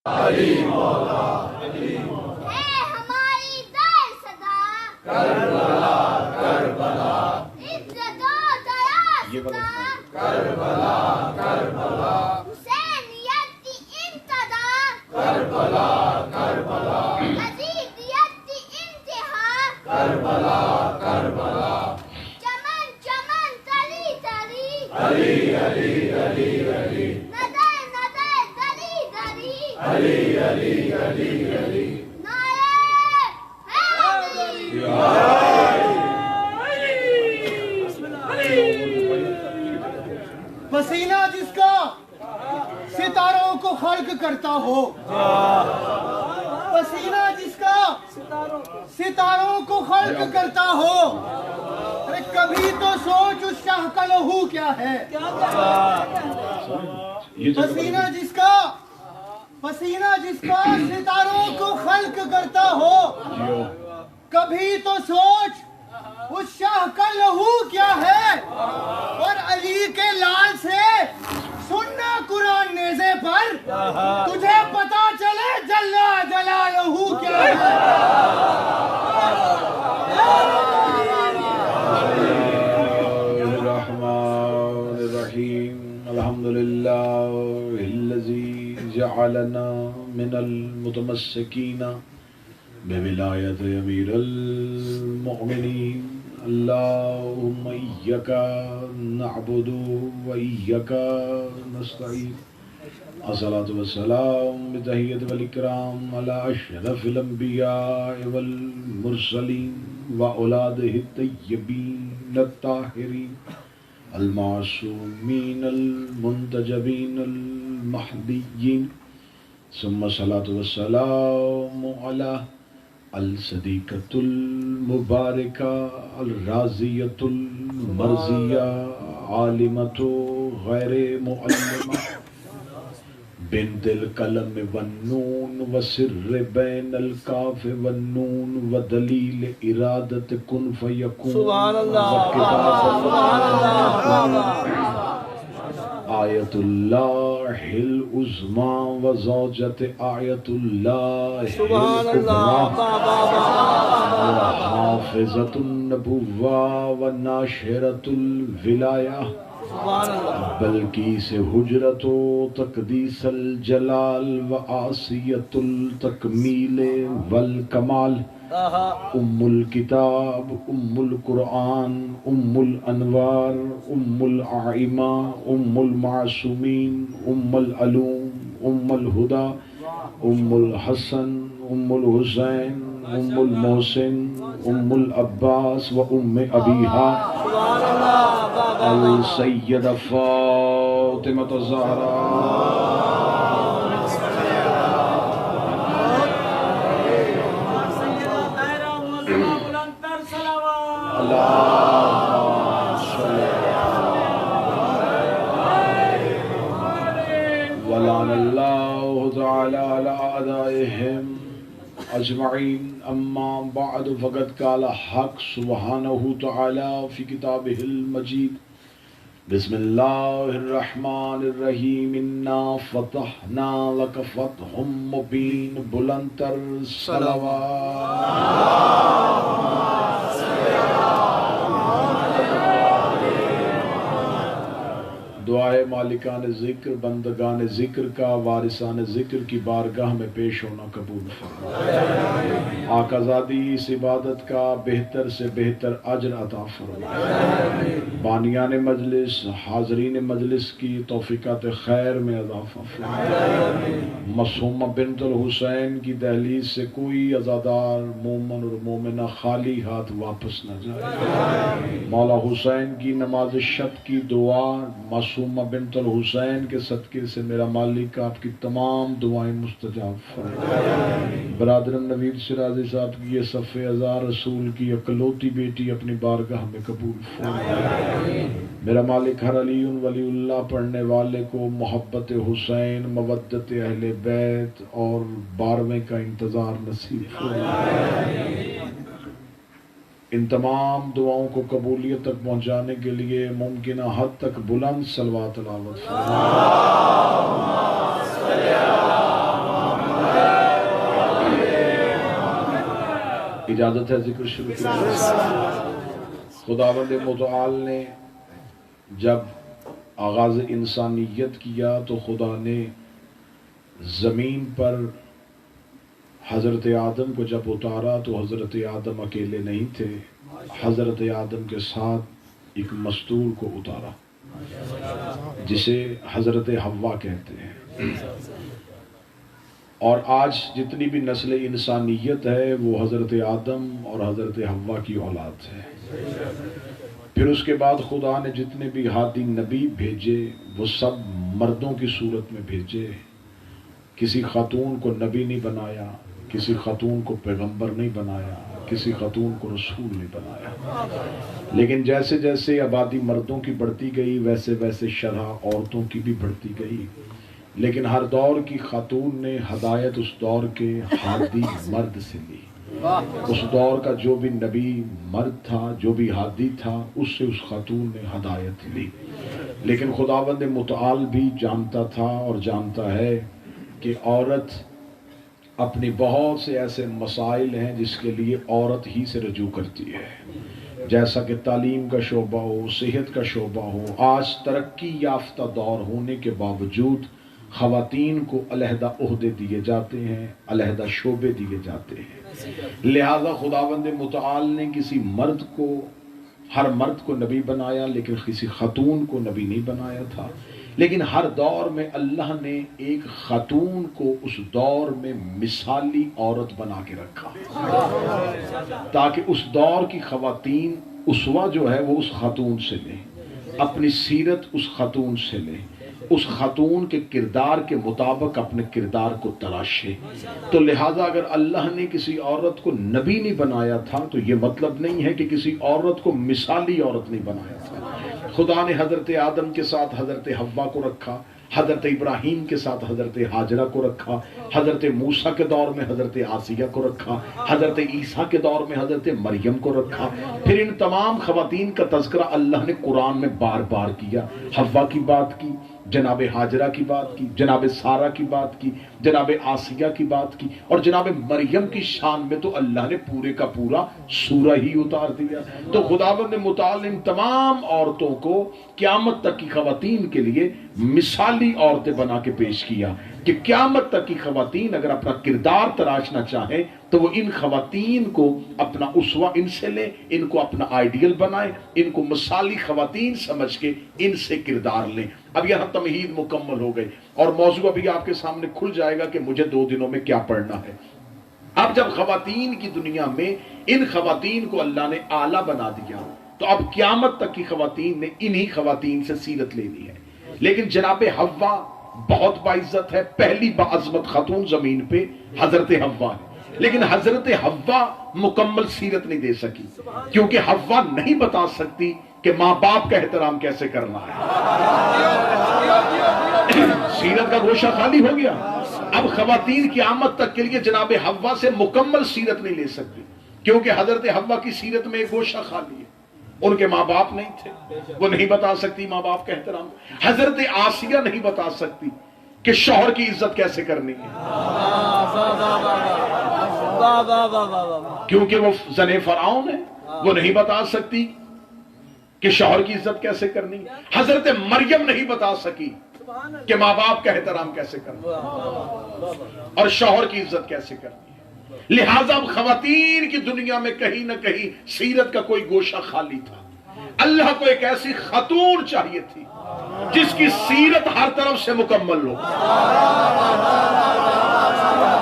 علی مولا ہے ہماری در صدا کربلا کربلا عزت و دراستہ کربلا کربلا حسینیت کی ابتدا کربلا کربلا یزیدیت کی انتہا کربلا کربلا چمن چمن تری تری علی علی علی علی ندر ندر دری دری علی علی علی علی نعرہ حیدری پسینہ جس کا ستاروں کو خلق کرتا ہو، پسینہ جس کا ستاروں کو خلق کرتا ہو، ارے کبھی تو سوچ اس شاہ کا لہو کیا ہے۔ پسینہ جس کا ستاروں کو خلق کرتا ہو، کبھی تو سوچ اس شاہ کا لہو کیا ہے۔ اور علی کے لال سے سننا قرآن نیزے پر، تجھے پتا چلے جل جلالہ کیا ہے۔ الرحمن الرحیم الحمدللہ الذی جعلنا من المتمسکین بولایت امیر المؤمنین اللہم ایک نعبد و ایک نستعین الصلاة والسلام بتحیت والاکرام علی اشرف الانبیاء والمرسلین واولادہ الطیبین الطاہرین المعصومین المنتجبین المہدیین ثم الصلاة والسلام علی الصدیقۃ المبارکہ الرازیۃ المرضیہ عالمۃ غیر معلمہ بنت القلم والنون وسر بین الکاف والنون ودلیل ارادت کن فیکون سبحان اللہ سبحان اللہ آیت اللہ العظمی وزوجت آیت اللہ سبحان اللہ حافظت النبوہ وناشرت الولایہ بلکیس حجرت و تقدیس الجلال و آسیت التکمیل والکمال ام الکتاب ام القرآن ام الانوار ام العائمہ ام المعصومین ام العلوم ام الہدا ام الحسن ام الحسین ام المحسن ام العباس و ام ابیہا السیدہ فاطمہ الزہرا ولعن اللہ تعالی علی اعدائہم اجمعین اما بعد فقد قال حق سبحانہ تعالی فی کتابہ المجید بسم اللہ الرحمن الرحیم انا فتحنا لک فتح مبین بلندتر دعائے مالکان ذکر بندگان ذکر کا وارثان ذکر کی بارگاہ میں پیش ہونا قبول فرمائے۔ آقا زادی اس عبادت کا بہتر سے بہتر اجر عطا فرمائے۔ بانیان مجلس حاضرین مجلس کی توفیقات خیر میں اضافہ فرمائے۔ معصومہ بنت الحسین کی دہلیز سے کوئی عزادار مومن اور مومنہ خالی ہاتھ واپس نہ جائے۔ مولا حسین کی نماز شب کی دعا معصومہ بنت الحسین کے صدقے سے میرا مالک آپ کی تمام دعائیں مستجاب فرمائے۔ برادرم نوید شرازی صاحب کی یہ صف ازار رسول کی اکلوتی بیٹی اپنی بارگاہ میں قبول فرمائے۔ میرا مالک ہر علی ولی اللہ پڑھنے والے کو محبت حسین، مودت اہل بیت اور 12ویں کا انتظار نصیب فرمائے۔ ان تمام دعاؤں کو قبولیت تک پہنچانے کے لیے ممکنہ حد تک بلند صلوات تلاوت فرمائیں۔ اجازت ہے ذکر شروع کرنے کی؟ خداوند متعال نے جب آغاز انسانیت کیا تو خدا نے زمین پر حضرت آدم کو جب اتارا تو حضرت آدم اکیلے نہیں تھے، حضرت آدم کے ساتھ ایک مستور کو اتارا جسے حضرت حوا کہتے ہیں۔ اور آج جتنی بھی نسل انسانیت ہے وہ حضرت آدم اور حضرت حوا کی اولاد ہے۔ پھر اس کے بعد خدا نے جتنے بھی ہادی نبی بھیجے وہ سب مردوں کی صورت میں بھیجے، کسی خاتون کو نبی نہیں بنایا، کسی خاتون کو پیغمبر نہیں بنایا، کسی خاتون کو رسول نہیں بنایا۔ لیکن جیسے جیسے آبادی مردوں کی بڑھتی گئی ویسے ویسے شرح عورتوں کی بھی بڑھتی گئی، لیکن ہر دور کی خاتون نے ہدایت اس دور کے ہادی مرد سے لی۔ اس دور کا جو بھی نبی مرد تھا، جو بھی ہادی تھا، اس سے اس خاتون نے ہدایت لی۔ لیکن خداوند متعال بھی جانتا تھا اور جانتا ہے کہ عورت اپنی بہت سے ایسے مسائل ہیں جس کے لیے عورت ہی سے رجوع کرتی ہے، جیسا کہ تعلیم کا شعبہ ہو، صحت کا شعبہ ہو۔ آج ترقی یافتہ دور ہونے کے باوجود خواتین کو علیحدہ عہدے دیے جاتے ہیں، علیحدہ شعبے دیے جاتے ہیں۔ لہذا خداوند متعال نے کسی مرد کو، ہر مرد کو نبی بنایا لیکن کسی خاتون کو نبی نہیں بنایا تھا۔ لیکن ہر دور میں اللہ نے ایک خاتون کو اس دور میں مثالی عورت بنا کے رکھا تاکہ اس دور کی خواتین اسوہ جو ہے وہ اس خاتون سے لیں، اپنی سیرت اس خاتون سے لیں، اس خاتون کے کردار کے مطابق اپنے کردار کو تراشے۔ تو لہٰذا اگر اللہ نے کسی عورت کو نبی نہیں بنایا تھا تو یہ مطلب نہیں ہے کہ کسی عورت کو مثالی عورت نہیں بنایا تھا۔ خدا نے حضرت آدم کے ساتھ حضرت حوا کو رکھا، حضرت ابراہیم کے ساتھ حضرت ہاجرہ کو رکھا، حضرت موسیٰ کے دور میں حضرت آسیہ کو رکھا، حضرت عیسیٰ کے دور میں حضرت مریم کو رکھا۔ پھر ان تمام خواتین کا تذکرہ اللہ نے قرآن میں بار بار کیا۔ حوا کی بات کی، جناب ہاجرہ کی بات کی، جناب سارہ کی بات کی، جناب آسیہ کی بات کی، اور جناب مریم کی شان میں تو اللہ نے پورے کا پورا سورہ ہی اتار دیا۔ تو خداوند متعال نے ان تمام عورتوں کو قیامت تک کی خواتین کے لیے مثالی عورتیں بنا کے پیش کیا کہ قیامت تک کی خواتین اگر اپنا کردار تراشنا چاہیں تو وہ ان خواتین کو اپنا اسوہ ان سے لیں، ان کو اپنا آئیڈیل بنائیں، ان کو مثالی خواتین سمجھ کے ان سے کردار لیں۔ اب یہاں تمہید مکمل ہو گئی اور موضوع ابھی آپ کے سامنے کھل جائے گا کہ مجھے 2 دنوں میں کیا پڑھنا ہے۔ اب جب خواتین کی دنیا میں ان خواتین کو اللہ نے اعلیٰ بنا دیا تو اب قیامت تک کی خواتین نے انہی خواتین سے سیرت لینی ہے۔ لیکن جناب حوا بہت باعزت ہے، پہلی باعظمت خاتون زمین پہ حضرت حوا ہے، لیکن حضرت حوا مکمل سیرت نہیں دے سکی کیونکہ حوا نہیں بتا سکتی کہ ماں باپ کا احترام کیسے کرنا ہے۔ سیرت کا گوشہ خالی ہو گیا۔ اب خواتین قیامت تک کے لیے جناب حوا سے مکمل سیرت نہیں لے سکتی کیونکہ حضرت حوا کی سیرت میں ایک گوشہ خالی ہے، ان کے ماں باپ نہیں تھے، وہ نہیں بتا سکتی ماں باپ کا احترام۔ حضرت آسیہ نہیں بتا سکتی کہ شوہر کی عزت کیسے کرنی ہے کیونکہ وہ زن فرعون ہے، وہ نہیں بتا سکتی کہ شوہر کی عزت کیسے کرنی ہے۔ حضرت مریم نہیں بتا سکی کہ ماں باپ کا احترام کیسے کرنا اور شوہر کی عزت کیسے کرنی ہے۔ لہٰذا اب خواتین کی دنیا میں کہیں نہ کہیں سیرت کا کوئی گوشہ خالی تھا۔ اللہ کو ایک ایسی خاتون چاہیے تھی جس کی سیرت ہر طرف سے مکمل ہو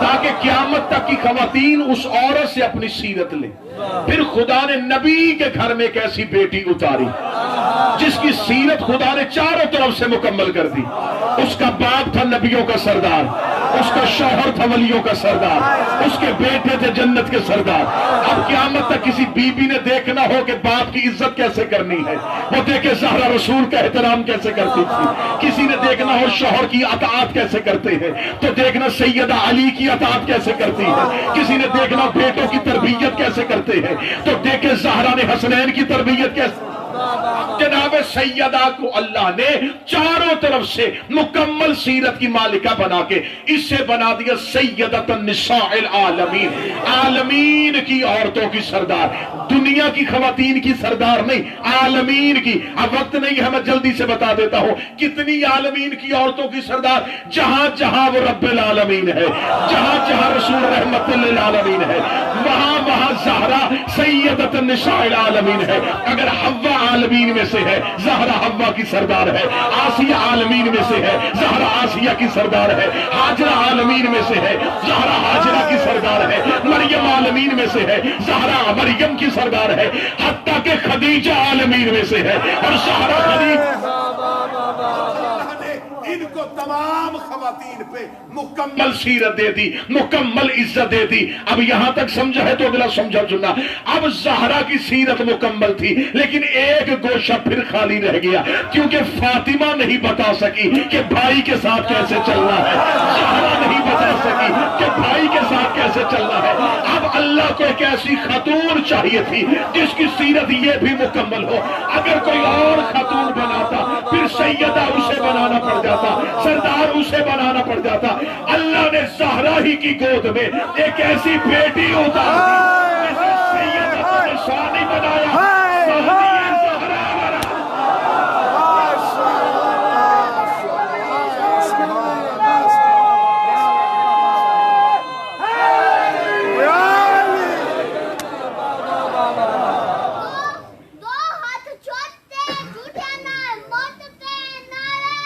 تاکہ قیامت تک کی خواتین اس عورت سے اپنی سیرت لیں۔ پھر خدا نے نبی کے گھر میں ایک ایسی بیٹی اتاری جس کی سیرت خدا نے چاروں طرف سے مکمل کر دی۔ اس کا باپ تھا نبیوں کا سردار، اس کا شوہر تھا ولیوں کا سردار، اس کے بیٹے تھے جنت کے سردار۔ اب قیامت تک کسی بی بی نے دیکھنا ہو کہ باپ کی عزت کیسے کرنی ہے، وہ دیکھے زہرا رسول کا احترام کیسے کرتی تھی۔ کسی نے دیکھنا ہو شوہر کی اطاعت کیسے کرتے ہیں تو دیکھنا سیدہ علی کی اطاعت کیسے کرتی ہے۔ کسی نے دیکھنا بیٹوں کی تربیت کیسے کرتے ہیں تو دیکھے زہرا نے حسنین کی تربیت کیسے۔ جناب جناب سیدہ کو اللہ نے چاروں طرف سے مکمل سیرت کی مالکہ بنا کے اسے بنا دیا سیدۃ النساء العالمین، عالمین کی عورتوں کی سردار، دنیا کی خواتین کی سردار نہیں، عالمین کی۔ اب وقت نہیں ہے، میں جلدی سے بتا دیتا ہوں کتنی عالمین کی عورتوں کی سردار، جہاں جہاں وہ رب العالمین ہے، جہاں جہاں رسول رحمت للعالمین ہے، وہاں وہاں زہرا سیدۃ النساء العالمین ہے۔ اگر حوا عالمین میں سے ہے، زہرا حوا کی سردار ہے، آسیہ عالمین میں سے ہے، زہرا آسیہ کی سردار ہے، ہاجرہ عالمین میں سے ہے، زہرا ہاجرہ کی سردار ہے، مریم عالمین میں سے ہے، زہرا مریم کی سردار ہے، حتیٰ کہ خدیجہ عالمین میں سے ہے، اور زہرا خدیجہ ان کو تمام خواتین پہ مکمل سیرت دے دی، مکمل عزت دے دی۔ اب یہاں تک سمجھا ہے تو اگلا سمجھا سننا۔ اب زہرا کی سیرت مکمل تھی، لیکن ایک گوشہ پھر خالی رہ گیا، کیونکہ فاطمہ نہیں بتا سکی کہ بھائی کے ساتھ کیسے چلنا ہے، زہرا نہیں بتا سکی کہ بھائی کے ساتھ کیسے چلنا ہے۔ اب اللہ کو ایک ایسی خاتون چاہیے تھی جس کی سیرت یہ بھی مکمل ہو۔ اگر کوئی اور خاتون بناتا پھر سیدہ اسے بنانا پڑ جاتا، سردار اسے بنانا پڑ جاتا۔ اللہ نے زہرا ہی کی گود میں ایک ایسی بیٹی اتار دی جسے سیدہ نشانی بنایا، سہریہ زہرا بنا۔ دو ہاتھ چھوٹے جھوٹے نہ موت کے نعرے۔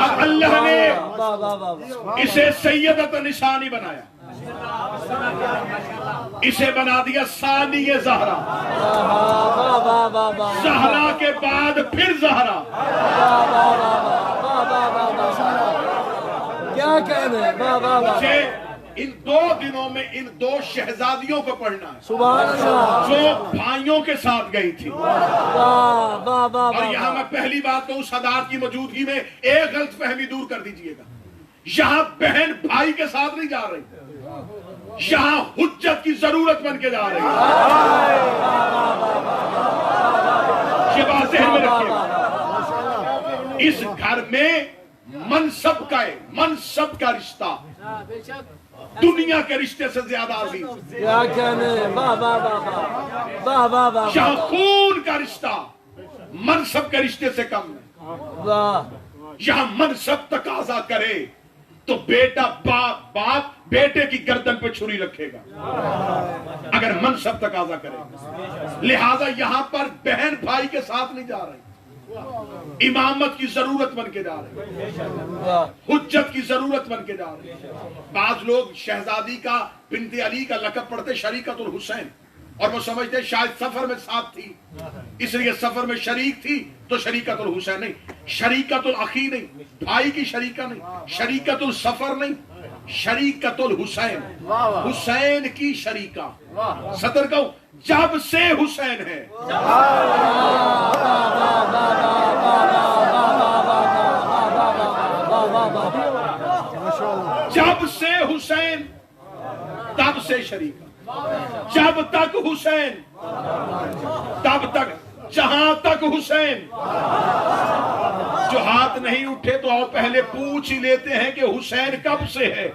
اب اللہ نے اسے سیدۃ نشانی بنایا، اسے بنا دیا ثانی زہرا، زہرا کے بعد پھر زہرا۔ کیا کہنے، مجھے ان 2 دنوں میں ان 2 شہزادیوں کو پڑھنا ہے سبحان اللہ، جو بھائیوں کے ساتھ گئی تھی۔ اور یہاں میں پہلی بات کہوں، سادات کی موجودگی میں ایک غلط فہمی دور کر دیجئے گا، یہاں بہن بھائی کے ساتھ نہیں جا رہی، یہاں حجت کی ضرورت بن کے جا رہی ہے۔ یہ بات ذہن میں رکھیے گا، اس گھر میں منصب کا رشتہ دنیا کے رشتے سے زیادہ عظیم، کیا کہنے، یہاں خون کا رشتہ منصب کے رشتے سے کم ہے۔ یہاں منصب تقاضا کرے تو بیٹا باپ بیٹے کی گردن پہ چھری رکھے گا اگر منصب تقاضا کرے۔ لہذا یہاں پر بہن بھائی کے ساتھ نہیں جا رہی، امامت کی ضرورت بن کے جا رہی، حجت کی ضرورت بن کے جا رہی۔ بعض لوگ شہزادی کا بنت علی کا لقب پڑھتے شریکت الحسین، اور وہ سمجھتے شاید سفر میں ساتھ تھی اس لیے سفر میں شریک تھی تو شریکت الحسین نہیں، شریکت الاخی نہیں، بھائی کی شریکہ نہیں، شریکت السفر نہیں، شریکت الحسین، حسین کی شریکہ۔ صدر کہوں جب سے حسین ہے، جب سے حسین تب سے شریکہ، جب تک حسین تب تک، جہاں تک حسین۔ جو ہاتھ نہیں اٹھے تو اور پہلے پوچھ ہی لیتے ہیں کہ حسین کب سے ہے۔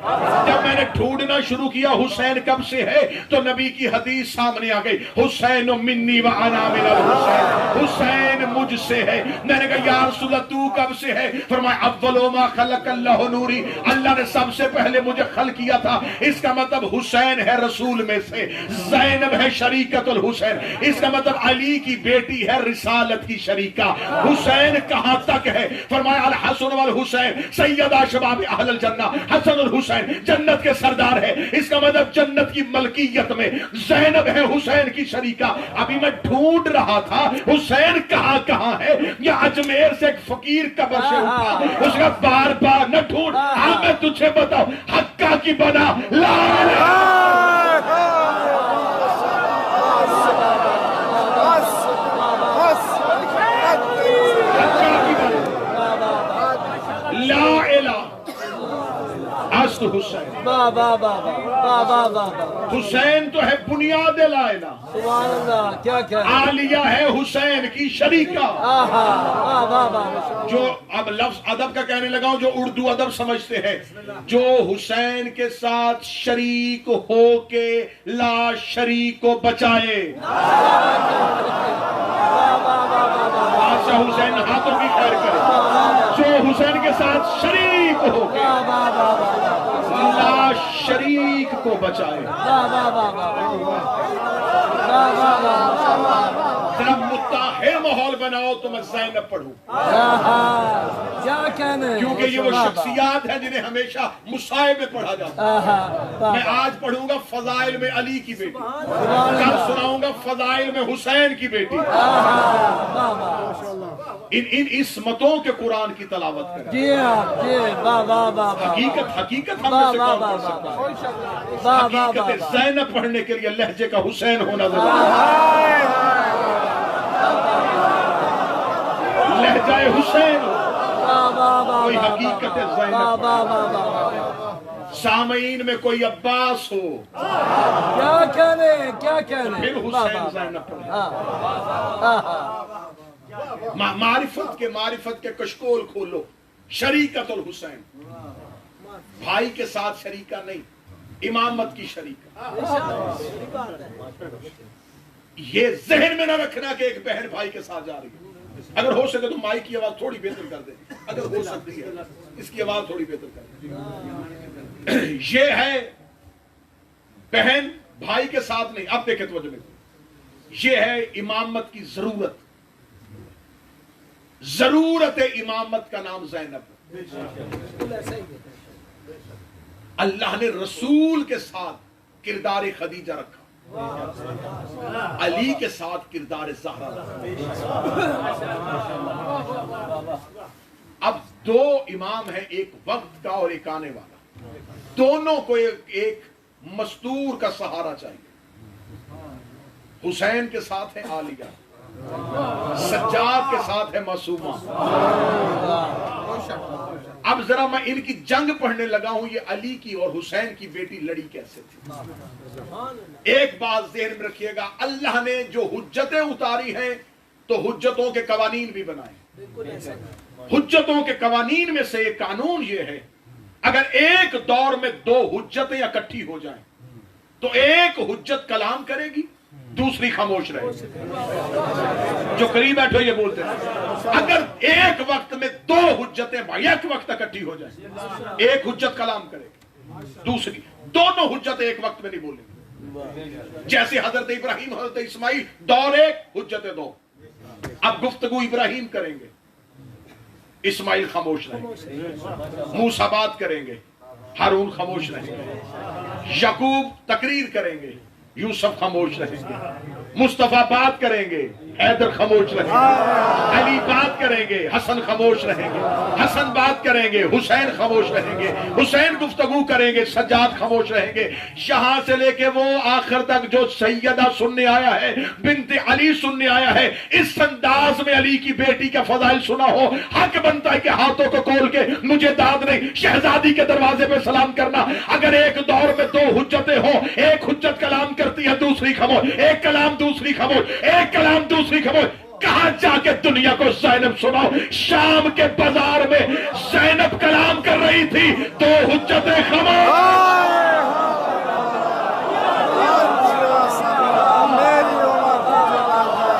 جب میں نے ڈھونڈنا شروع کیا حسین کب سے ہے تو نبی کی حدیث سامنے آ گئی، حسین منی و انا من الحسین، حسین مجھ سے ہے۔ میں نے کہا یا رسول اللہ تو کب سے ہے؟ فرمایا اول ما خلق اللہ نوری، اللہ نے سب سے پہلے مجھے خلق کیا تھا۔ اس کا مطلب حسین ہے رسول میں سے، زینب ہے شریکت الحسین، اس کا مطلب علی کی بیٹی ہے رسالت کی شریکہ۔ حسین کہاں تک ہے؟ فرمایا الحسن والحسین سیدہ شباب اہل الجنہ، حسن الحسین جنت کے سردار ہے، اس کا مطلب جنت کی ملکیت میں زینب ہے حسین کی شریکہ۔ ابھی میں ڈھونڈ رہا تھا حسین کہاں کہاں ہے، یا اجمیر سے ایک فقیر قبر سے اٹھا، اس کا بار بار نہ ڈھونڈ، ہاں میں تجھے بتاؤں حقہ کی بنا لا الحسین. واہ واہ واہ واہ واہ واہ واہ. حسین تو ہے بنیاد لائنا. سبحان اللہ. کیا کہنے. عالیہ ہے حسین کی شریکہ. آہا. واہ واہ واہ. جو اب لفظ ادب کا کہنے لگا ہوں جو اردو ادب سمجھتے ہیں, جو حسین کے ساتھ شریک ہو کے لا شریک کو بچائے. بادشاہ حسین ہاتھوں کی خیر کرے. جو حسین کے ساتھ شریک ہو کے لا شریک کو بچائے. ذرا متحر ماحول بناؤ تو میں زینب پڑھوں. کیا کہنے. کیونکہ یہ وہ شخصیات ہیں جنہیں ہمیشہ مصائب میں پڑھا جاتا ہے. میں آج پڑھوں گا فضائل میں علی کی بیٹی, کل سناؤں گا فضائل میں حسین کی بیٹی. ان عصمتوں کے قرآن کی تلاوت کریں. جی ہاں جی. واہ واہ واہ. حقیقت ہم میں سے کون کر سکتا ہے. حقیقت زینب پڑھنے کے لیے لہجے کا حسین ہونا ضروری ہے. لہجہ حسین کوئی حقیقت زینب. سامعین میں کوئی عباس ہو. کیا کہنے. کیا کہنے. پھر حسین زینب پڑھے. معرفت کے کشکول کھولو. شریکت الحسین, بھائی کے ساتھ شریکہ نہیں, امامت کی شریکہ. یہ ذہن میں نہ رکھنا کہ ایک بہن بھائی کے ساتھ جا رہی ہے. اگر ہو سکے تو مائی کی آواز تھوڑی بہتر کر دیں. اگر ہو سکتی ہے اس کی آواز تھوڑی بہتر کر دیں. یہ ہے بہن بھائی کے ساتھ نہیں. اب دیکھیں توجہ میں, یہ ہے امامت کی ضرورت. ضرورت امامت کا نام زینب. اللہ نے رسول کے ساتھ کردار خدیجہ رکھا, علی کے ساتھ کردار زہرا رکھا. اب دو امام ہیں, ایک وقت کا اور ایک آنے والا. دونوں کو ایک مستور کا سہارا چاہیے. حسین کے ساتھ ہے عالیہ, سجاد کے ساتھ ہے معصومہ. اب ذرا میں ان کی جنگ پڑھنے لگا ہوں. یہ علی کی اور حسین کی بیٹی لڑی کیسے تھی. ایک بات ذہن میں رکھیے گا, اللہ نے جو حجتیں اتاری ہیں تو حجتوں کے قوانین بھی بنائے. حجتوں کے قوانین میں سے ایک قانون یہ ہے, اگر ایک دور میں دو حجتیں اکٹھی ہو جائیں تو ایک حجت کلام کرے گی, دوسری خاموش رہے گی. جو قریب بیٹھو یہ بولتے ہیں, اگر ایک وقت میں دو حجتیں ایک وقت اکٹھی ہو جائیں, ایک حجت کلام کرے گی, دوسری, دونوں حجت ایک وقت میں نہیں بولیں گے. جیسے حضرت ابراہیم حضرت اسماعیل, دور ایک حجتیں دو. اب گفتگو ابراہیم کریں گے, اسماعیل خاموش رہیں گے. موسیٰ بات کریں گے, ہارون خاموش رہیں گے. یعقوب تقریر کریں گے, یوسف خاموش رہیں گے. مصطفیٰ بات کریں گے, حیدر خاموش رہیں گے. علی بات کریں گے, حسن خاموش رہیں گے. حسن بات کریں گے, حسین خاموش رہیں گے. حسین گفتگو کریں گے, سجاد خاموش رہیں گے. یہاں سے لے کے وہ آخر تک جو سیدہ سننے آیا ہے, بنت علی سننے آیا ہے, اس انداز میں علی کی بیٹی کا فضائل سنا ہو, حق بنتا ہے کہ ہاتھوں کو کھول کے مجھے داد نہیں, شہزادی کے دروازے پہ سلام کرنا. اگر ایک دور میں دو حجتیں ہوں, ایک حجت کلام کرتی ہے, دوسری خاموش, ایک کلام دوسری خاموش, ایک کلام دوسری خاموش. کہاں جا کے دنیا کو زینب سناؤ. شام کے بازار میں زینب کلام کر رہی تھی, دو حجتیں خاموش.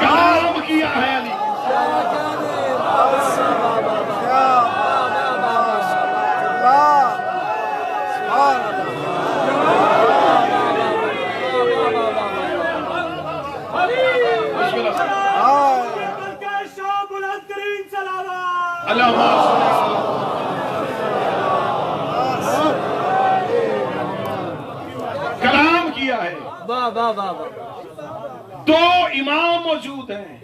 کام کیا ہے علی. کلام کیا ہے. واہ واہ واہ. دو امام موجود ہیں,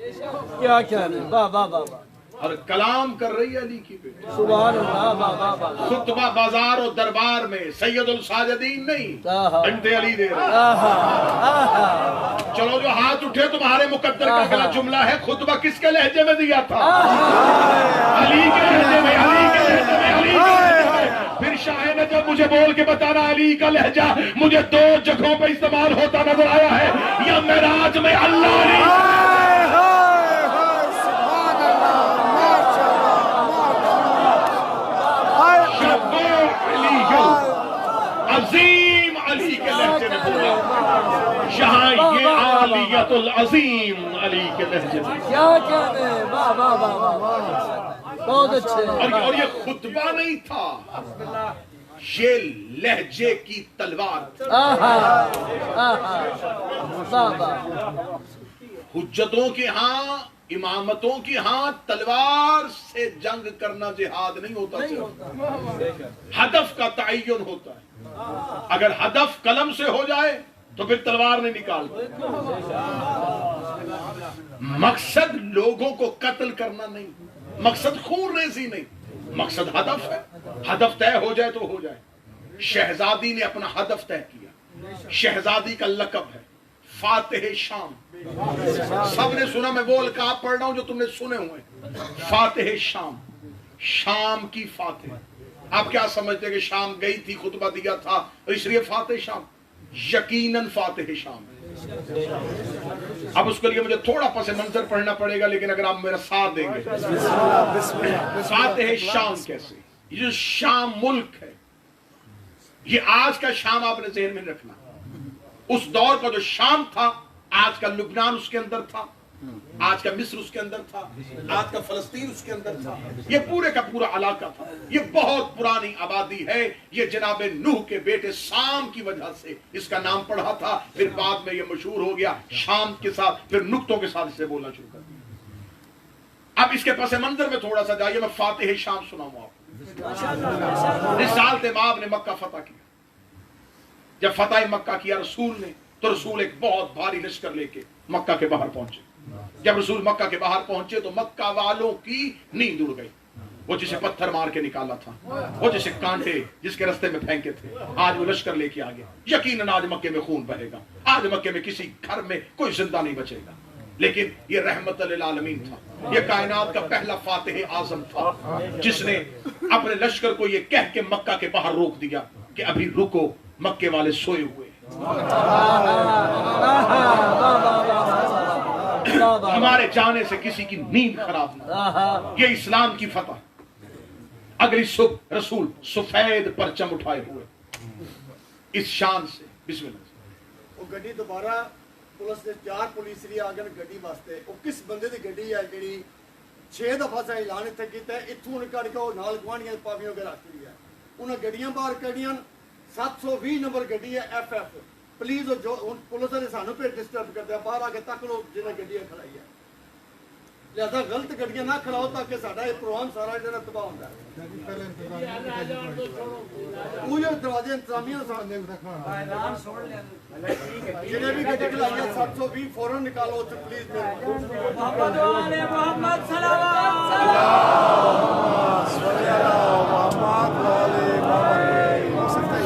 کیا کہنے. واہ واہ واہ. اور کلام کر رہی ہے علی کی بیٹی. سبحان اللہ. واہ واہ واہ. خطبہ بازار و دربار میں سید الساجدین نہیں, بنت علی دے رہے. چلو جو ہاتھ اٹھے تمہارے مقدر کا اگلا جملہ ہے, خطبہ کس کے لہجے میں دیا تھا؟ علی کے لہجے میں, علی کے لہجے میں, علی کے لہجے میں. پھر شاہ نے جب مجھے بول کے بتانا علی کا لہجہ مجھے دو جگہوں پہ استعمال ہوتا نظر آیا ہے، یا معراج میں اللہ علی عظیم علی کے لہجے میں بولا، یہاں یہ عالیت العظیم علی کے لہجے میں، کیا کہنے، واہ واہ واہ واہ، بہت اچھے، اور یہ خطبہ نہیں تھا، یہ لہجے کی تلوار تھی۔ آہا آہا، واہ واہ، حجتوں کے ہاں، امامتوں کے ہاں تلوار سے جنگ کرنا جہاد نہیں ہوتا، ہدف کا تعین ہوتا ہے۔ اگر ہدف قلم سے ہو جائے تو پھر تلوار نہیں نکالتے۔ مقصد لوگوں کو قتل کرنا نہیں، مقصد خون ریزی نہیں، مقصد ہدف ہے، ہدف طے ہو جائے تو ہو جائے۔ شہزادی نے اپنا ہدف طے کیا، شہزادی کا لقب ہے فاتح شام، سب نے سنا، میں وہ القاب پڑھ رہا ہوں جو تم نے سنے ہوئے، فاتح شام، شام کی فاتح۔ آپ کیا سمجھتے کہ شام گئی تھی، خطبہ دیا تھا اس لیے فاتح شام؟ یقیناً فاتح شام ہے۔ اب اس کے لیے مجھے تھوڑا پس منظر پڑھنا پڑے گا، لیکن اگر آپ میرا ساتھ دیں گے، فاتح شام کیسے؟ یہ شام ملک ہے، یہ آج کا شام آپ نے ذہن میں رکھنا، اس دور کا جو شام تھا، آج کا لبنان اس کے اندر تھا، آج کا مصر اس کے اندر تھا، آج کا فلسطین اس کے اندر تھا، یہ پورے کا پورا علاقہ تھا، یہ بہت پرانی آبادی ہے، یہ جناب نوح کے بیٹے سام کی وجہ سے اس کا نام پڑھا تھا، پھر بعد میں یہ مشہور ہو گیا شام کے ساتھ، پھر نقطوں کے ساتھ اسے بولنا شروع کر دیا۔ اب اس کے پس منظر میں تھوڑا سا جائیے، میں فاتح شام سناؤں آپ۔ رسالت مآب نے مکہ فتح کیا، جب فتح مکہ کیا رسول نے، تو رسول ایک بہت بھاری لشکر لے کے مکہ کے باہر پہنچے۔ جب رسول مکہ کے باہر پہنچے تو مکہ والوں کی نیند اڑ گئی، وہ جسے پتھر مار کے نکالا تھا، وہ جسے کانٹے جس کے رستے میں پھینکے تھے، آج وہ لشکر لے کے آ گیا۔ یقیناً آج مکے میں خون بہے گا، آج مکے میں کسی گھر میں کوئی زندہ نہیں بچے گا، لیکن یہ رحمت للعالمین تھا، یہ کائنات کا پہلا فاتح اعظم تھا، جس نے اپنے لشکر کو یہ کہہ کے مکہ کے باہر روک دیا کہ ابھی رکو، مکے والے سوئے ہوئے، ہمارے جانے سے کسی کی نیند خراب نہ۔ یہ اسلام کی فتح۔ اگلی صبح رسول سفید پرچم اٹھائے ہوئے اس شان سے، بسم اللہ۔ وہ گڈی دوبارہ پولیس نے 4 پولیس لیے آگے گڈی واسطے، وہ کس بندے دی گڈی ہے جڑی 6 دفعہ سے اعلان اتنے کیتا ہے، اتوں نکل کے وہ نال گوانڈیاں پاویاں وغیرہ رکھی ہے، انہیں گڈیاں باہر کڈیاں، 720 نمبر گڈی ہے FF، پلیز جو پولیس نے سانو پہ ڈسٹرب کر دیا، باہر آ کے تک لو جنہیں گڈیاں کھڑائی ہے، لہذا غلط گڈیاں نہ کھڑاؤ تاکہ ساڈا یہ پروگرام سارا جڑا تباہ ہوتا ہے۔ وہ جو دروازے انتظامیہ جنہیں بھی گڈی کھڑائی ہے 720 فوراً نکالو پلیز۔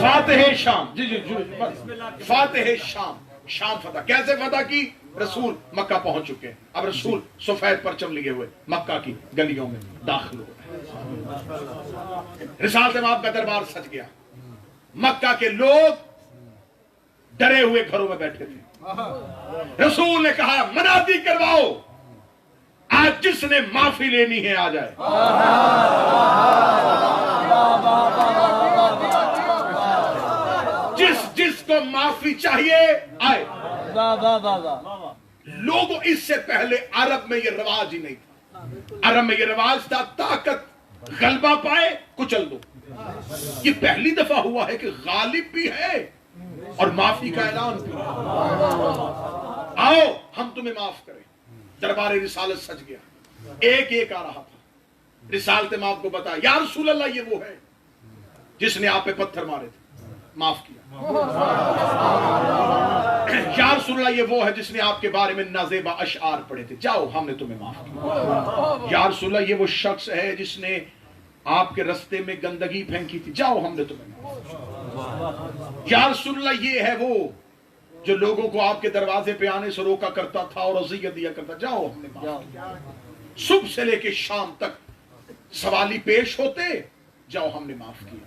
فاتح شام، جی جی جی، فاتح شام، شام فتح کیسے فتح کی؟ رسول مکہ پہنچ چکے، اب رسول سفید پرچم لیے ہوئے مکہ کی گلیوں میں داخل ہو، رسالت مآب کا دربار سج گیا، مکہ کے لوگ ڈرے ہوئے گھروں میں بیٹھے تھے۔ رسول نے کہا منادی کرواؤ، آج جس نے معافی لینی ہے آ جائے۔ جس کو معافی چاہیے آئے۔ لوگوں اس سے پہلے عرب میں یہ رواج ہی نہیں تھا، عرب میں یہ رواج تھا طاقت غلبہ پائے کچل دو، یہ پہلی دفعہ ہوا ہے کہ غالب بھی ہے اور معافی کا اعلان بھی، آؤ ہم تمہیں معاف کریں۔ دربار رسالت سج گیا، ایک ایک آ رہا تھا، رسالت مآب کو بتا، یا رسول اللہ یہ وہ ہے جس نے آپ پہ پتھر مارے تھے، معاف کیا۔ یا رسول اللہ یہ وہ ہے جس نے آپ کے بارے میں نازیبا اشعار پڑھے تھے، جاؤ ہم نے تمہیں معاف کیا۔ یا رسول اللہ یہ وہ شخص ہے جس نے آپ کے رستے میں گندگی پھینکی تھی، جاؤ ہم نے تمہیں معاف کیا۔ یا رسول اللہ یہ ہے وہ جو لوگوں کو آپ کے دروازے پہ آنے سے روکا کرتا تھا اور اذیت دیا کرتا، جاؤ ہم نے معاف کیا۔ صبح سے لے کے شام تک سوالی پیش ہوتے، جاؤ ہم نے معاف کیا۔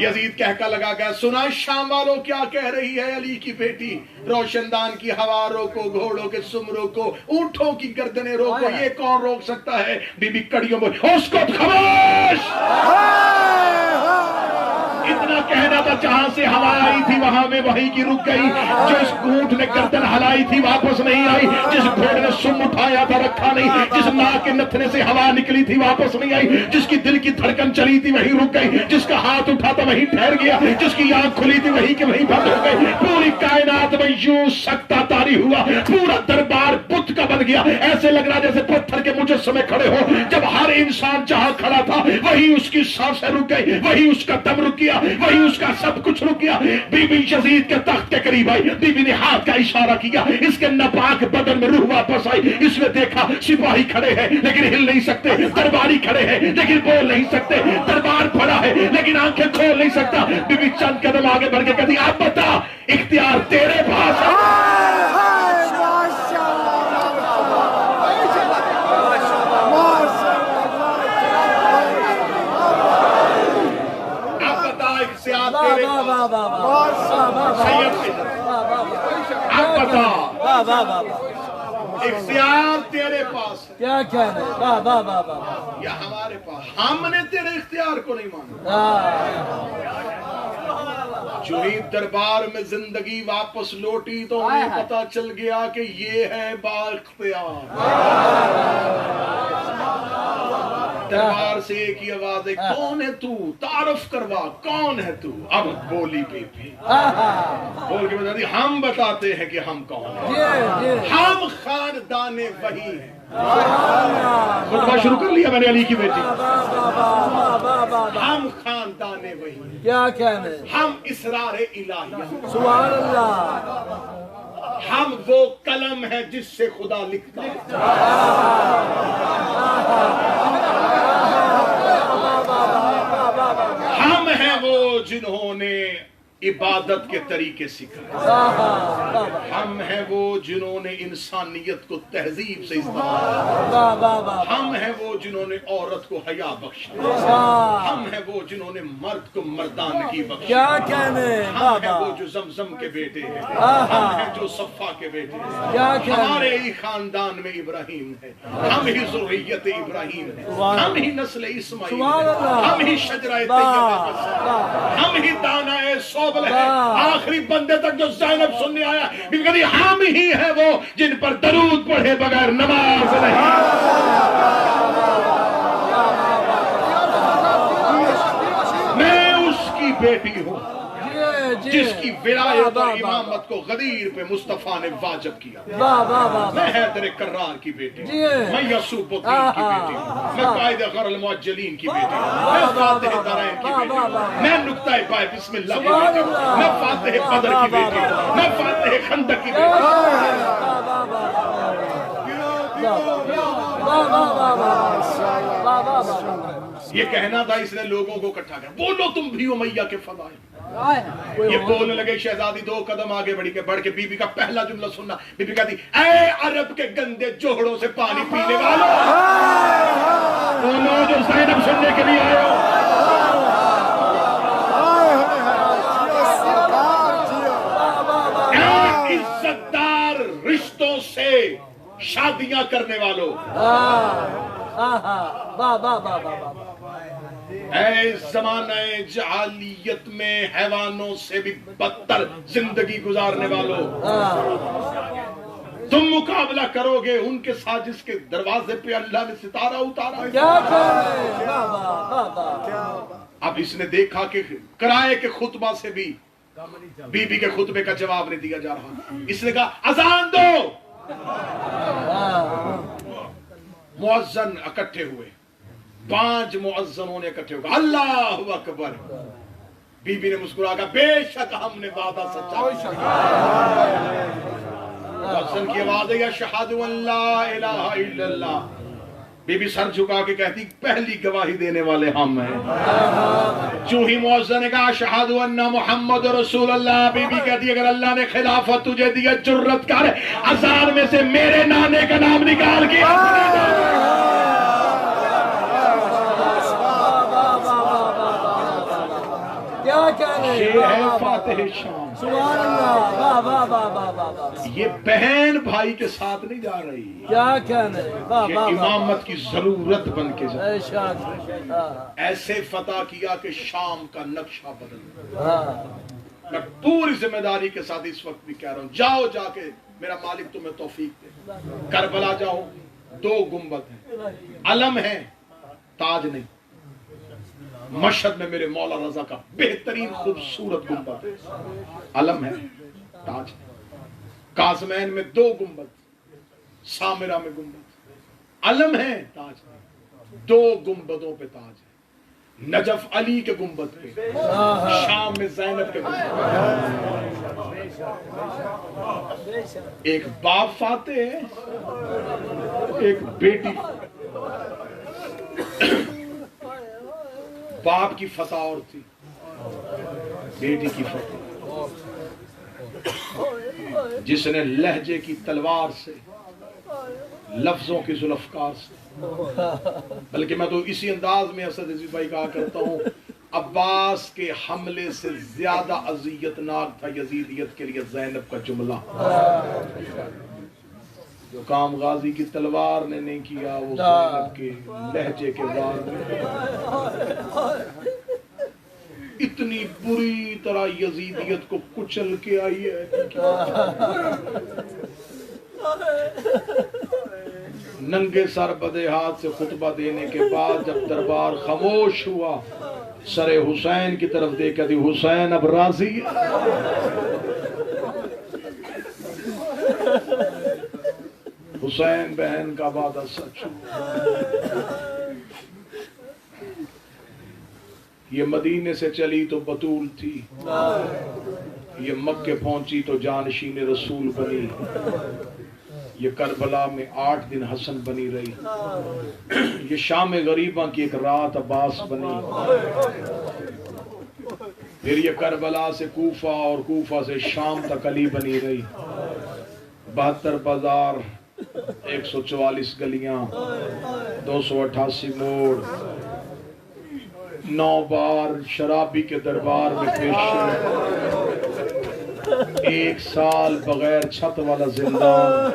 یزید کہکا لگا گیا، سنا شام والوں کیا کہہ رہی ہے علی کی بیٹی، روشن دان کی ہوا روکو، گھوڑوں کے سم روکو، اونٹوں کی گردنیں روکو، یہ کون روک سکتا ہے؟ بی بی کڑیوں میں اس کو خاموش! اتنا کہنا تھا، جہاں سے ہوا آئی تھی وہاں میں وہی کی رک گئی، جو اس اونٹ نے گردن ہلائی تھی واپس نہیں آئی، جس گھوڑے نے سم اٹھایا تھا رکھا نہیں، جس ناک کے نتھنے سے ہوا نکلی تھی واپس نہیں آئی، جس کی دل کی دھڑکن چلی تھی وہی رک گئی، جس کا ہاتھ اٹھا تھا وہی ٹھہر گیا، جس کی آنکھ کھلی تھی وہی کہ وہی بند ہو گئی۔ پوری کائنات میں یوں سکتہ طاری ہوا، پورا دربار بت کا بن گیا، ایسے لگ رہا جیسے پتھر کے مجسمے کھڑے ہو۔ جب ہر انسان جہاں کھڑا تھا وہی اس کی سانسیں رک گئی، وہی اس کا دم رک گیا، وہی اس کا سب کچھ رک گیا۔ بی بی یزید کے تخت کے قریب آئی، بی بی نے ہاتھ کا اشارہ کیا، اس کے ناپاک بدن میں روح واپس آئی۔ اس نے دیکھا سپاہی کھڑے ہیں لیکن ہل نہیں سکتے، درباری کھڑے ہیں لیکن بول نہیں سکتے، دربار پڑا ہے لیکن آنکھیں کھول نہیں سکتا۔ بی بی چند قدم آگے بڑھ کے کہتی، اب بتا اختیار تیرے پاس ہے۔ اختیار تیرے پاس ہے، کیا کہنے، یا ہمارے پاس؟ ہم نے تیرے اختیار کو نہیں مانا۔ جو ہی دربار میں زندگی واپس لوٹی تو انہیں پتا چل گیا کہ یہ ہے با اختیار۔ دربار سے ایک ہی آواز ہے، کون ہے تو؟ تعارف کروا، کون ہے تو؟ اب بولی بی بی بول کے بتا دی، ہم بتاتے ہیں کہ ہم کون ہیں، ہم خاندان وحی ہیں۔ خطبہ شروع کر لیا میں نے علی کی بیٹی، ہم خاندان وحی، کیا کہنے، ہم اسرار الہیہ، سبحان اللہ، ہم وہ قلم ہے جس سے خدا لکھتا ہے۔ ہم ہیں وہ جنہوں نے عبادت کے طریقے سکھائے، ہم ہیں وہ جنہوں نے انسانیت کو تہذیب سے استعمال، ہم ہیں وہ جنہوں نے عورت کو حیا بخشا، ہم ہیں وہ جنہوں نے مرد کو مردانگی بخشا، کیا کہنے، ہم ہیں وہ جو زمزم کے بیٹے ہیں، ہم ہیں جو صفا کے بیٹے ہیں، ہمارے ہی خاندان میں ابراہیم ہے، ہم ہی ذریت ابراہیم ہے، ہم ہی نسل اسماعیل ہے، ہم ہی شجرہ طیبہ، ہم ہی دانہ صوبل ہے۔ آخری بندے تک جو زینب سننے آیا کہتی، ہم ہی ہیں وہ جن پر درود پڑھے بغیر نماز نہیں۔ میں اس کی بیٹی ہوں جس کی ولایت اور امامت کو غدیر پہ مصطفیٰ نے واجب کیا۔ میں حیدر کرار کی بیٹی ہوں، میں یسوع الدین کی بیٹی ہوں، میں قائد غر المعجلین کی بیٹی ہوں، میں فاتح درائم کی بیٹی ہوں، میں نقطہ بائے بسم اللہ کی بیٹی ہوں، میں فاتح بدر کی بیٹی ہوں، میں فاتح خندق کی بیٹی ہوں۔ یہ کہنا تھا، اس نے لوگوں کو اکٹھا کیا، بولو تم بھی امیہ کے فضائل۔ یہ بولنے لگے، شہزادی 2 قدم آگے بڑھ کے بی بی کا پہلا جملہ سننا۔ بی بی کہتی، اے عرب کے گندے جوہڑوں سے پانی پینے والوں، بولو جو زینب سننے کے لیے آئے ہو۔ اے عزت دار رشتوں سے شادیاں کرنے والوں، اے زمانہ جہالیت میں حیوانوں سے بھی بدتر زندگی گزارنے والوں، تم مقابلہ کرو گے ان کے ساتھ جس کے دروازے پہ اللہ نے ستارہ اتارا ہے۔ اب اس نے دیکھا کہ کرائے کے خطبہ سے بھی بی بی کے خطبے کا جواب نہیں دیا جا رہا، اس نے کہا اذان دو۔ مؤذن اکٹھے ہوئے، 5 مؤذنوں نے اکٹھے ہو گئے، اللہ اکبر۔ بی بی نے مسکرا کہا، بے شک ہم نے وعدہ سچا کیا۔ مؤذن کی آواز ہے، یا اشہد ان لا الہ الا اللہ۔ بی بی سر جھکا کے کہتی، پہلی گواہی دینے والے ہم ہیں۔ جو ہی مؤذن نے کہا، اشہد ان محمد رسول اللہ، بی بی کہتی، اگر اللہ نے خلافت تجھے دیا، جرت کر اذان میں سے میرے نانے کا نام نکال کے کیا کہنے یہ ہے فاتح شام. سبحان اللہ واہ واہ واہ واہ واہ واہ یہ بہن بھائی کے ساتھ نہیں جا رہی, کیا کہنے واہ یہ واہ واہ امامت کی ضرورت بن کے جا. بے شک ایسے فتح کیا کہ شام کا نقشہ بدل گیا. ہاں میں پوری ذمہ داری کے ساتھ اس وقت بھی کہہ رہا ہوں, جاؤ جا کے میرا مالک تمہیں توفیق دے. کربلا جاؤ, 2 گنبد ہیں, علم ہے, تاج نہیں. مشہد میں میرے مولا رضا کا بہترین خوبصورت گنبد ہے, علم ہے, تاج ہے. کاظمین میں 2 گنبد, سامرہ میں گنبد, علم ہے, تاج ہے. 2 گنبدوں پہ تاج ہے. نجف علی کے گنبد پہ, شام میں زینب کے گنبد پہ. ایک باپ فاتح ہے, ایک بیٹی. باپ کی فتح اور تھی, بیٹی کی فتح جس نے لہجے کی تلوار سے, لفظوں کی ذوالفقار سے, بلکہ میں تو اسی انداز میں اسد عزیز بھائی کہا کرتا ہوں, عباس کے حملے سے زیادہ اذیتناک تھا یزیدیت کے لیے زینب کا جملہ. جو کام غازی کی تلوار نے نہیں کیا وہ زینب کے لہجے کے وار میں. اتنی بری طرح یزیدیت کو کچل کے آئی ہے. ننگے سر بدے ہاتھ سے خطبہ دینے کے بعد جب دربار خاموش ہوا, سر حسین کی طرف دیکھا تھی, حسین اب راضی ہے. حسین بہن کا وعدہ سچ ہوا. یہ مدینے سے چلی تو بطول تھی, یہ مکے پہنچی تو جانشین رسول بنی. یہ کربلا میں 8 دن حسن بنی رہی, یہ شام غریباں کی ایک رات عباس بنی. پھر یہ کربلا سے کوفہ اور کوفہ سے شام تک علی بنی رہی. 72 بازار, 144 گلیاں, 288 موڑ, 9 بار شرابی کے دربار میں پیش, 1 سال بغیر چھت والا زندان,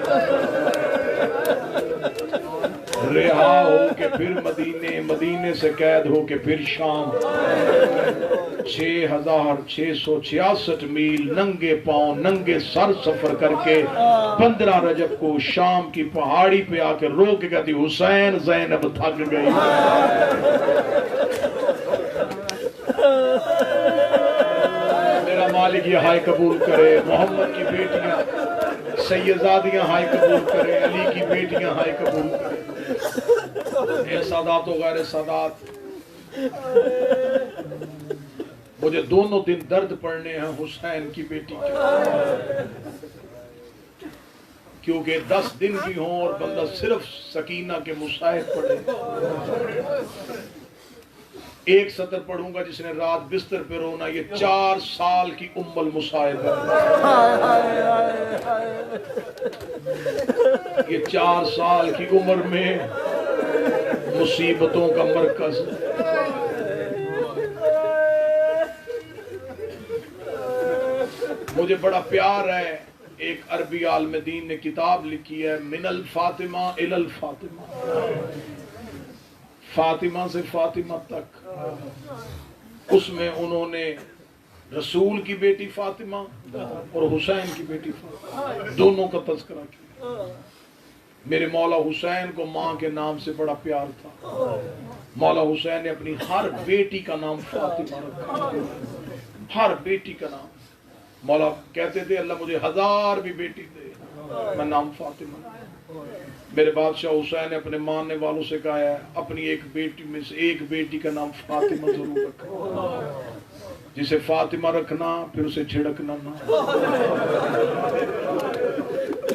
رہا ہو کے پھر مدینے, مدینے سے قید ہو کے پھر شام. 6666 میل ننگے پاؤں ننگے سر سفر کر کے 15 رجب کو شام کی پہاڑی پہ آ کے رو کے کہتی, حسین زینب تھک گئی. میرا مالک یہ ہائے قبول کرے, محمد کی بیٹیاں سیدزادیاں ہائے قبول کرے, علی کی بیٹیاں ہائے قبول کرے. اے سادات و غیر سادات, مجھے دونوں دن درد پڑنے ہیں حسین کی بیٹی کے, کیونکہ 10 دن بھی ہوں اور بندہ صرف سکینہ کے مصائب پڑھے. 1 سطر پڑھوں گا جس نے رات بستر پہ رونا, یہ 4 سال کی ام المصائب ہے. یہ 4 سال کی عمر میں مصیبتوں کا مرکز. مجھے بڑا پیار ہے, ایک عربی عالم دین نے کتاب لکھی ہے, من الفاطمہ الی الفاطمہ, فاطمہ سے فاطمہ تک. اس میں انہوں نے رسول کی بیٹی فاطمہ اور حسین کی بیٹی فاطمہ دونوں کا تذکرہ کیا. میرے مولا حسین کو ماں کے نام سے بڑا پیار تھا. مولا حسین نے اپنی ہر بیٹی کا نام فاطمہ رکھا, ہر بیٹی کا نام. مولا کہتے تھے اللہ مجھے 1000 بھی بیٹی دے, میں نام فاطمہ. میرے بادشاہ حسین نے اپنے ماننے والوں سے کہا ہے اپنی ایک بیٹی میں سے ایک بیٹی کا نام فاطمہ ضرور رکھنا, جسے فاطمہ رکھنا پھر اسے چھڑکنا نہ.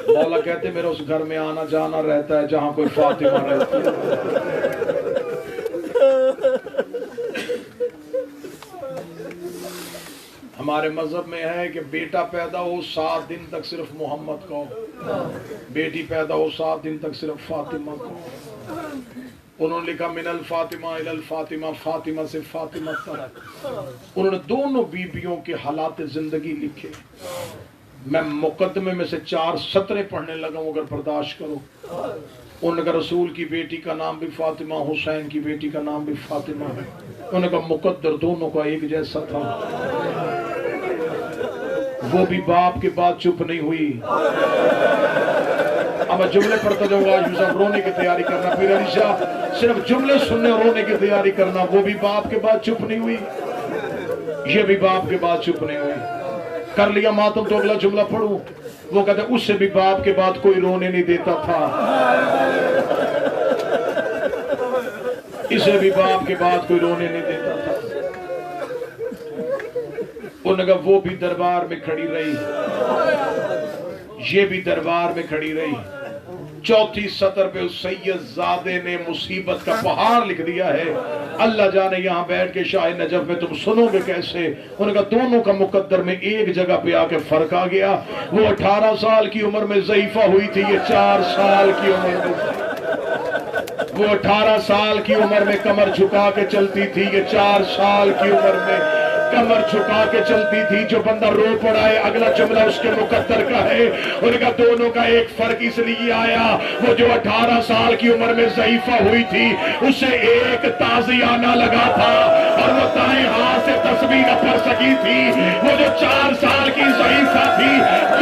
مولا کہتے میرا اس گھر میں آنا جانا رہتا ہے جہاں کوئی فاطمہ رہتی ہے. ہمارے مذہب میں ہے کہ بیٹا پیدا ہو 7 دن تک صرف محمد کا ہو, بیٹی پیدا ہو 7 دن تک صرف فاطمہ کا ہو. انہوں نے لکھا من الفاطمہ الی الفاطمہ، فاطمہ سے فاطمہ تک۔ انہوں نے دونوں بیویوں کے حالات زندگی لکھے۔ میں مقدمے میں سے 4 سطریں پڑھنے لگا ہوں، اگر برداشت کرو۔ انہوں نے کہا رسول کی بیٹی کا نام بھی فاطمہ، حسین کی بیٹی کا نام بھی فاطمہ ہے۔ انہوں نے کہا مقدر دونوں کا ایک جیسا تھا۔ وہ بھی باپ کے بعد چپ نہیں ہوئی۔ اب میں جملے پڑھتا جاؤں گا، یوسف رونے کی تیاری کرنا، پھر علی شاہ صرف جملے سننے رونے کی تیاری کرنا۔ وہ بھی باپ کے بعد چپ نہیں ہوئی، یہ بھی باپ کے بعد چپ نہیں ہوئی۔ کر لیا ماتم تو اگلا جملہ پڑھوں۔ وہ کہتے ہیں اس سے بھی باپ کے بعد کوئی رونے نہیں دیتا تھا، اسے بھی باپ کے بعد کوئی رونے نہیں دیتا تھا۔ انہوں نے کہا وہ بھی دربار میں کھڑی رہی، یہ بھی دربار میں کھڑی رہی۔ 4 سطر پہ اس سید زادے نے مصیبت کا پہاڑ لکھ دیا ہے۔ اللہ جانے یہاں بیٹھ کے شاہ نجف میں تم سنو گے کیسے۔ انہوں نے کہا دونوں کا مقدر میں ایک جگہ پہ آ کے فرق آ گیا۔ وہ 18 سال کی عمر میں ضعیفہ ہوئی تھی، یہ 4 سال کی عمر میں۔ وہ 18 سال کی عمر میں کمر جھکا کے چلتی تھی، یہ 4 سال کی عمر میں کمر جھکا کے چلتی تھی۔ جو بندہ رو پڑا ہے اگلا جملہ اس کے مقدر کا ہے۔ ان کا دونوں کا ایک فرق اس لیے آیا، وہ جو 18 سال کی عمر میں ضعیفہ ہوئی تھی اسے ایک تازیانہ لگا تھا اور وہ دائیں ہاتھ سے تسبیح نہ پڑھ سکی تھی۔ وہ جو 4 سال کی ضعیفہ تھی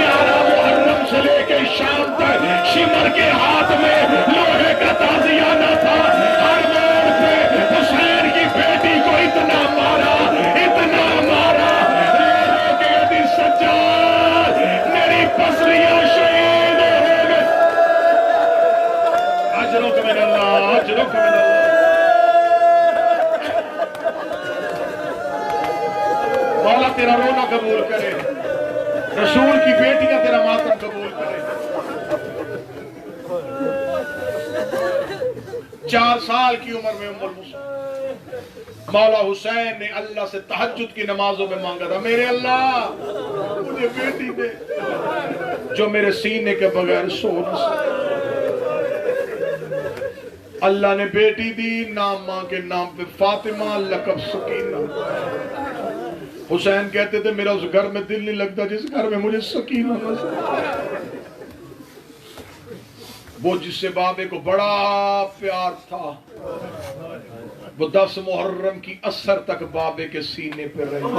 11 محرم سے لے کے شام تک شمر کے ہاتھ میں لوہے کا تازیانہ تھا۔ ہر موڑ پہ حسین کی بیٹی کو اتنا مارا، اتنا مارا، رو کے ابھی سجاد میری پسلیاں شہید ہو گئے۔ اجرک من اللہ، اجرک من اللہ۔ مولا تیرا رونا قبول کرے، رسول کی بیٹیاں تیرا ماتم قبول کرے۔ 4 سال کی عمر میں ام الموسیٰ مولا حسین نے اللہ سے تہجد کی نمازوں میں مانگا تھا، میرے اللہ مجھے بیٹی دے جو میرے سینے کے بغیر سو نہ سکے۔ اللہ نے بیٹی دی، نام ماں کے نام پہ فاطمہ، لقب سکینہ۔ حسین کہتے تھے میرا اس گھر میں دل نہیں لگتا جس گھر میں مجھے سکینہ نظر۔ وہ جس سے بابے کو بڑا پیار تھا، وہ 10 محرم کی اثر تک بابے کے سینے پہ رہی۔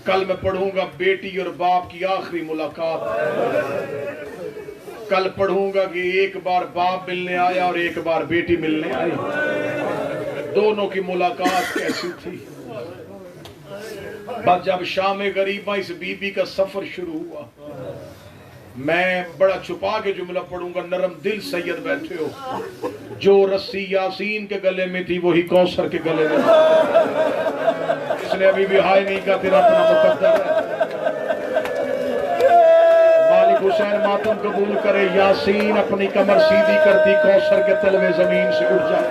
کل میں پڑھوں گا بیٹی اور باپ کی آخری ملاقات۔ کل پڑھوں گا کہ ایک بار باپ ملنے آیا اور ایک بار بیٹی ملنے آئی، دونوں کی ملاقات کیسی تھی۔ بس جب شام غریبہ اس بی بی کا سفر شروع ہوا، میں بڑا چھپا کے جملہ پڑھوں گا، نرم دل سید بیٹھے ہو، جو رسی یاسین کے گلے میں تھی وہی کوثر کے گلے میں تھی۔ اس نے ابھی بھی ہائے نہیں کہا، تیرا اپنا مقدر ہے۔ مالک حسین ماتم قبول کرے، یاسین اپنی کمر سیدھی کرتی کوثر کے تلوے زمین سے اٹھ جائے۔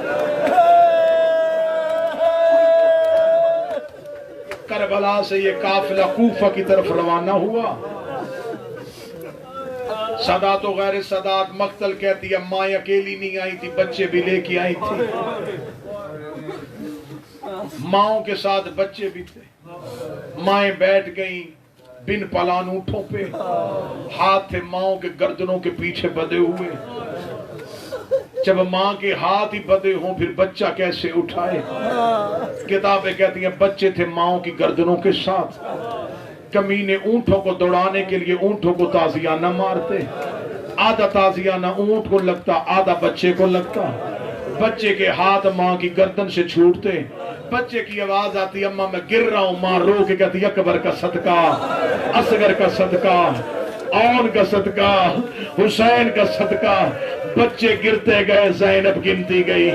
کربلا سے یہ قافلہ کوفہ کی طرف روانہ ہوا۔ سادات و غیر سادات مقتل کہتی ہے، ماں اکیلی نہیں آئی تھی، بچے بھی لے کے آئی تھی۔ ماؤں کے ساتھ بچے بھی تھے۔ مائیں بیٹھ گئیں بن پلان اونٹوں پہ، ہاتھ تھے ماؤں کے گردنوں کے پیچھے بدے ہوئے۔ جب ماں کے ہاتھ ہی بدے ہوں پھر بچہ کیسے اٹھائے؟ کتابیں کہتی ہیں بچے تھے ماؤں کی گردنوں کے ساتھ۔ کمینے اونٹوں کو دوڑانے کے لیے اونٹوں کو تازیانہ مارتے، آدھا تازیانہ اونٹ کو لگتا، آدھا بچے کو لگتا۔ بچے کے ہاتھ ماں کی گردن سے چھوٹتے، بچے کی آواز آتی اماں میں گر رہا ہوں، ماں رو کے کہتی اکبر کا صدقہ، اصغر کا صدقہ، اون کا صدقہ، حسین کا صدقہ۔ بچے گرتے گئے، زینب گنتی گئی،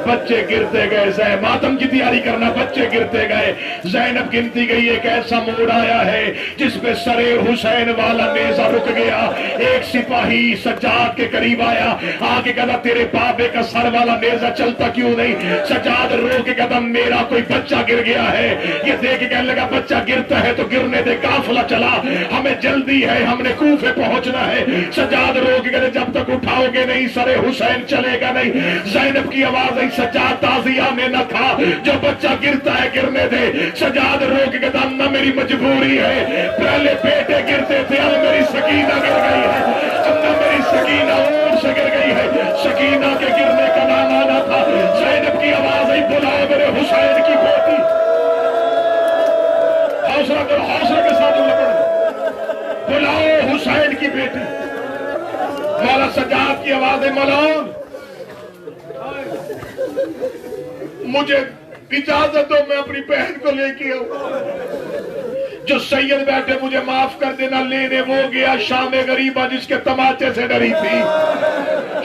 بچے گرتے گئے، ماتم کی تیاری کرنا، بچے گرتے گئے، زینب گنتی گئی، ایک ایسا موڑ آیا ہے جس پہ سر حسین والا نیزہ رک گیا۔ ایک سپاہی سجاد کے قریب آیا، آگے کہا تیرے بابے کا سر والا نیزہ چلتا کیوں نہیں؟ سجاد رو کے کہا میرا کوئی بچہ گر گیا ہے۔ یہ دیکھ کے کہنے لگا بچہ گرتا ہے تو گرنے دے، قافلہ چلا، ہمیں جلدی ہے، ہم نے کوفے پہنچنا ہے۔ سجاد رو کے کہتے جب تک اٹھاؤ گے نہیں سر حسین چلے گا نہیں۔ زینب کی آواز آئی سجاد تازیہ میں نہ تھا، جو بچہ گرتا ہے گرنے دے۔ سجاد رو کے کہتا نہ میری مجبوری ہے، پہلے بیٹے گرتے تھے اب میری سکینہ گر گئی ہے، اب نہ میری سکینہ اونٹ سے گر گئی ہے۔ سکینہ کے گرنے کا نام آنا تھا۔ زینب کی آواز آئی بلاؤ میرے حسین کی بیٹی۔ حوصلہ کرو، حوصلہ کے ساتھ پڑھو، بلاؤ حسین کی بیٹی۔ مولا سجاد کی آواز ہے مولا مجھے اجازت دو میں اپنی بہن کو لے کے آؤں۔ جو سید بیٹھے مجھے معاف کر دینا، لینے وہ گیا شام غریبہ جس کے تماچے سے ڈری تھی۔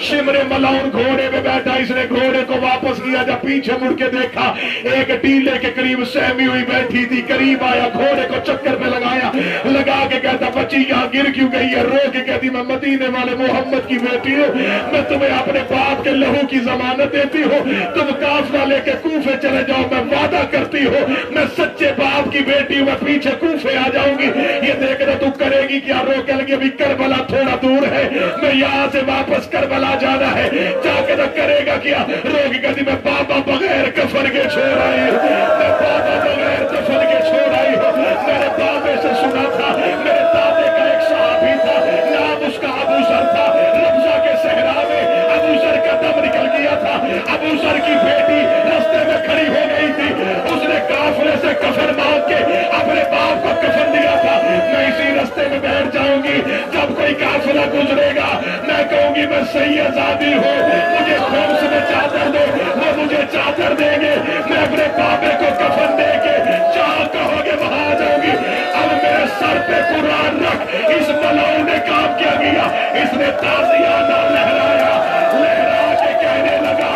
شمر ملعون گھوڑے میں بیٹھا، اس نے گھوڑے کو واپس کیا، جب پیچھے مڑ کے دیکھا ایک ٹیلے کے قریب سہمی ہوئی بیٹھی تھی، قریب آیا، گھوڑے کو چکر پہ لگایا، لگا کے کہتا بچی یہاں گر کیوں گئی ہے؟ رو کے کہتی میں مدینے والے محمد کی بیٹی ہوں، میں تمہیں اپنے باپ کے لہو کی ضمانت دیتی ہوں، تم قافلہ لے کے کوفے چلے جاؤ، میں وعدہ کرتی ہوں میں سچے باپ کی بیٹی ہوں، میں پیچھے کوفے آ جاؤں گی۔ یہ دیکھ رہا تو کرے گی کیا؟ رو کے لگی ابھی کربلا تھوڑا دور ہے، میں یہاں سے واپس کربلا جانا ہے، جا کے تو کرے گا کیا؟ رو کے کہتی میں بابا بغیر کفن کے چھوڑ آئی ہوں، میں بابا بغیر کفن کے چھوڑ آئی ہوں۔ میرے بابے سے سنا تھا، میرے دادے کا ایک صحابی تھا، نام اس کا ابو ذر تھا، ربضہ کے صحرا میں ابو ذر کا دم نکل گیا تھا، ابو ذر کی بیٹی راستے میں کھڑی ہو گئی تھی، اس نے قافلے سے کفن مانگ کے اپنے باپ کو کفن دیا تھا۔ میں اسی راستے میں بیٹھ جاؤں گی، جب کوئی قافلہ گزرے گا میں کہوں گی میں سیدزادی ہوں، مجھے خمس میں چادر دو، وہ مجھے چادر دیں گے، میں اپنے بابے کو کفن دے کے جہاں کہو گے وہاں آ جاؤں گی۔ اب میرے سر پہ قرآن رکھ، اس ملعون نے کام کیا گیا، اس نے تازیانہ لہرایا، لہرا کے کہنے لگا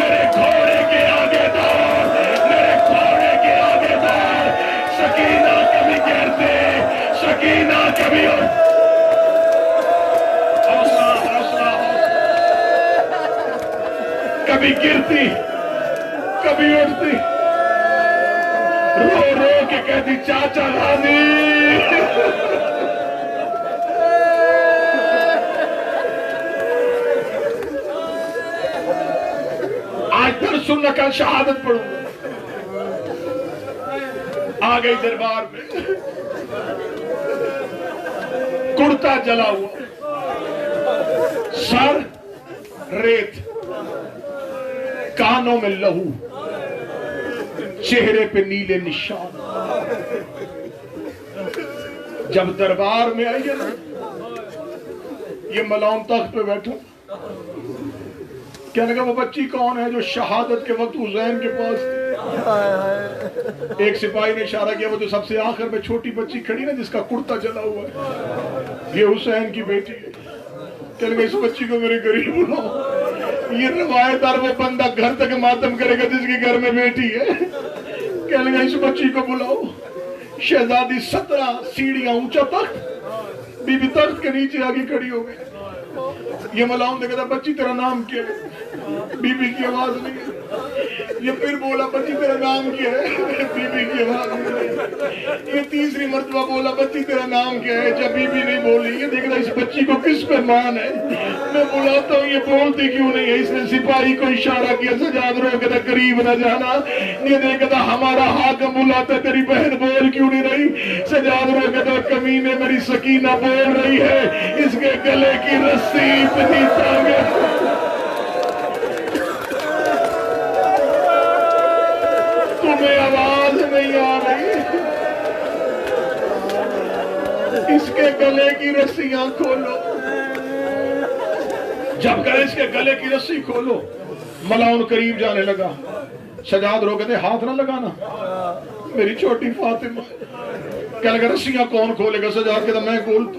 میرے گھوڑے کے آگے دوڑ، میرے گھوڑے کے آگے دوڑ، سکینہ کبھی کہتے سکینہ کبھی اور کبھی گرتی کبھی اٹھتی، رو رو کے کہتی چاچا غازی۔ آج در سننا کل شہادت پڑھوں گا۔ آ گئی دربار میں، کرتا جلا ہوا، سر ریت، کانوں میں لہو، چہرے پہ نیلے نشان۔ جب دربار میں آئی ہے نا، یہ ملعون تخت پہ بیٹھا، کہنے لگا وہ بچی کون ہے جو شہادت کے وقت حسین کے پاس تھی؟ ایک سپاہی نے اشارہ کیا وہ جو سب سے آخر میں چھوٹی بچی کھڑی نا جس کا کرتا جلا ہوا ہے، یہ حسین کی بیٹی ہے۔ کہنے لگا اس بچی کو میرے قریب بلاؤ، یہ روایت دار وہ بندہ گھر تک ماتم کرے گا جس کے گھر میں بیٹی ہے۔ کہنے لگا اس بچی کو بلاؤ۔ شہزادی 17 سیڑھیاں اونچا تخت، بی بی تخت کے نیچے آگے کھڑی ہو گئی۔ یہ ملعون نے کہا بچی تیرا نام کیا ہے؟ بی بی کی آواز نہیں ہے۔ یہ پھر بولا بچی تیرا نام کیا ہے؟ بی بی کی آواز نہیں۔ یہ تیسری مرتبہ بولا بچی تیرا نام کیا ہے؟ جب بی بی نہیں بولی، یہ دیکھ رہا اس بچی کو کس پہ مان ہے؟ میں بلاتا ہوں یہ بولتی کیوں نہیں ہے؟ اس نے سپاہی کو اشارہ کیا، سجاد رو کہتا قریب نہ جانا۔ یہ دیکھتا ہمارا حاکم بلاتا تیری بہن بول کیوں نہیں رہی؟ سجاد رو کہتا کمینے میری سکینہ بول رہی ہے، اس کے گلے کی رسی اتنی تنگ ہے۔ تمہیں آواز نہیں آ رہی؟ اس کے گلے کی رسیاں کھولو۔ جب کہے اس کے گلے کی رسی کھولو، ملعون قریب جانے لگا۔ سجاد رو کہتے ہاتھ نہ لگانا میری چھوٹی فاطمہ۔ کہنے لگا رسیاں کون کھولے گا؟ سجاد کہتا میں کھولتا۔